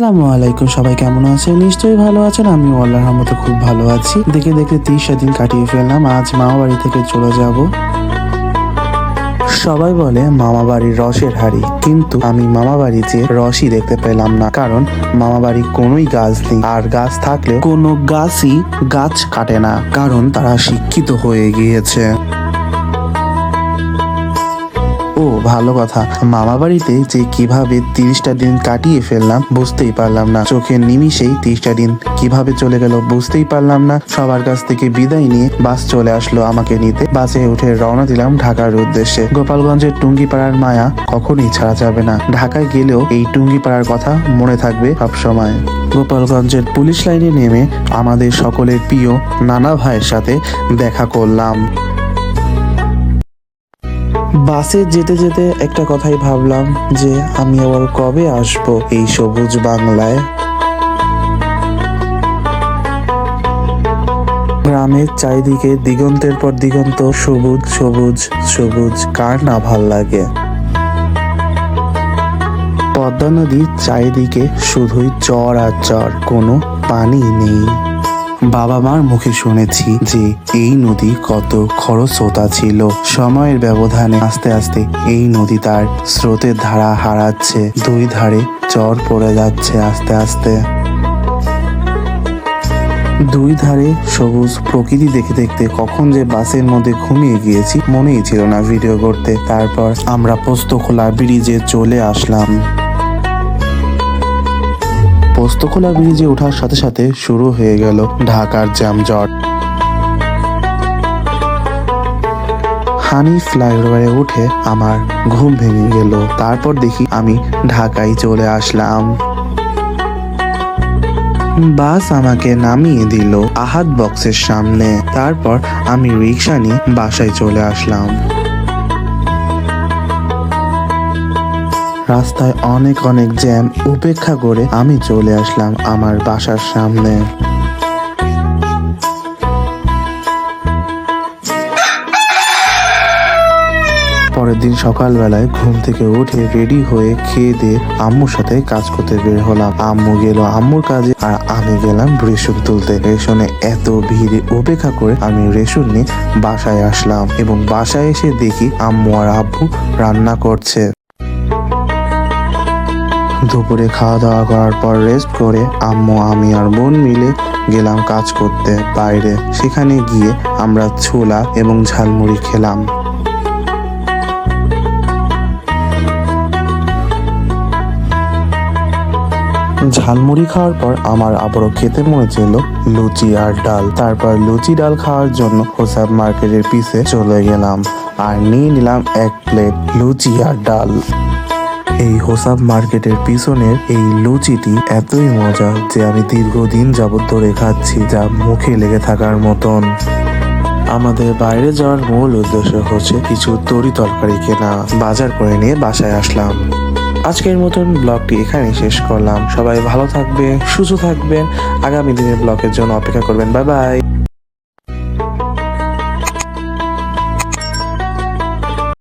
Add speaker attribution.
Speaker 1: আসসালামু আলাইকুম, সবাই কেমন আছেন? নিশ্চয়ই ভালো আছেন। আমি আল্লাহর রহমতে খুব ভালো আছি। দেখে দেখে 30 দিন কাটিয়ে ফেললাম। আজ মামা বাড়ি থেকে চলে যাব। সবাই বলে মামা বাড়ির রসের হাড়ি, কিন্তু আমি মামা বাড়ি যে রসই দেখতে পেলাম না। কারণ মামা বাড়ি কোনোই গাছ নেই, আর গাছ থাকলেও কোনো গাছই গাছ কাটে না, কারণ তারা শিক্ষিত হয়ে গিয়েছে। ও ভালো কথা, মামা বাড়িতে যে কিভাবে 30টা দিন কাটিয়ে ফেললাম বুঝতেই পারলাম না। চোখের নিমিষেই 30টা দিন কিভাবে চলে গেল বুঝতেই পারলাম না। সবার কাছ থেকে বিদায় নিয়ে বাস চলে আসলো আমাকে নিতে। বাসে উঠে রওনা দিলাম ঢাকার উদ্দেশ্যে। গোপালগঞ্জের টুঙ্গিপাড়ার মায়া কখনই ছাড়া যাবে না। ঢাকায় গেলেও এই টুঙ্গিপাড়ার কথা মনে থাকবে সবসময়। গোপালগঞ্জের পুলিশ লাইনে নেমে আমাদের সকলের প্রিয় নানা ভাইয়ের সাথে দেখা করলাম। বাসে যেতে যেতে একটা কথাই ভাবলাম যে আমি আবার কবে আসবো এই সবুজ বাংলায়। গ্রামের চারিদিকে দিগন্তের পর দিগন্ত সবুজ সবুজ সবুজ, কার না ভাল লাগে। পদ্মা নদীর চারিদিকে শুধুই চর আর চর, কোনো পানি নেই। বাবা মার মুখে শুনেছি যে এই নদী কত খরস্রোতা ছিল। সময়ের ব্যবধানে আস্তে আস্তে এই নদী তার স্রোতের ধারা হারাচ্ছে, দুই ধারে চর পড়ে যাচ্ছে আস্তে আস্তে। দুই ধারে সবুজ প্রকৃতি দেখতে দেখতে কখন যে বাসের মধ্যে ঘুমিয়ে গিয়েছি মনেই ছিল না ভিডিও করতে। তারপর আমরা পোস্তখোলা ব্রিজে চলে আসলাম। পোস্তখোলা ব্রিজে ওঠার সাথে সাথে শুরু হয়ে গেল ঢাকার যানজট। হানি ফ্লাইওভারে উঠে আমার ঘুম ভেঙে গেল। তারপর দেখি আমি ঢাকায় চলে আসলাম। বাস আমাকে নামিয়ে দিল আহাদ বক্সের সামনে। তারপর আমি রিক্সা নিয়ে বাসায় চলে আসলাম। রাস্তায় অনেক অনেক জ্যাম উপেক্ষা করে আমি চলে আসলাম আমার বাসার সামনে। পরের দিন সকালবেলায় ঘুম থেকে উঠে রেডি হয়ে খেয়ে দিয়ে আম্মুর সাথে কাজ করতে বের হলাম। আম্মু গেল আম্মুর কাজে আর আমি গেলাম রেশন তুলতে। রেশনে এত ভিড়ে উপেক্ষা করে আমি রেশন নিয়ে বাসায় আসলাম, এবং বাসায় এসে দেখি আম্মু আর আব্বু রান্না করছে। দুপুরে খাওয়া দাওয়া করার পর রেস্ট করে আম্মু আমি আর বোন মিলে গেলাম কাজ করতে বাইরে। সেখানে গিয়ে আমরা ছোলা এবং ঝালমুড়ি খেলাম। ঝালমুড়ি খাওয়ার পর আমার আবারও খেতে মনে ছিল লুচি আর ডাল। তারপর লুচি ডাল খাওয়ার জন্য হোসাব মার্কেটের পিছে চলে গেলাম আর নিয়ে নিলাম 1 প্লেট লুচি আর ডাল। এই হোসাব মার্কেটের পিছনের এই লুচিটি এতই মজা যে আমি দীর্ঘদিন যাবত ধরে খাচ্ছি, যা মুখে লেগে থাকার মতন। আমাদের বাইরে যাওয়ার মূল উদ্দেশ্য হচ্ছে কিছু তরি তরকারি কেনা। বাজার করে নিয়ে বাসায় আসলাম। আজকের মতন ব্লগটি এখানে শেষ করলাম। সবাই ভালো থাকবেন, সুস্থ থাকবেন। আগামী দিনের ব্লগের জন্য অপেক্ষা করবেন। Bye bye.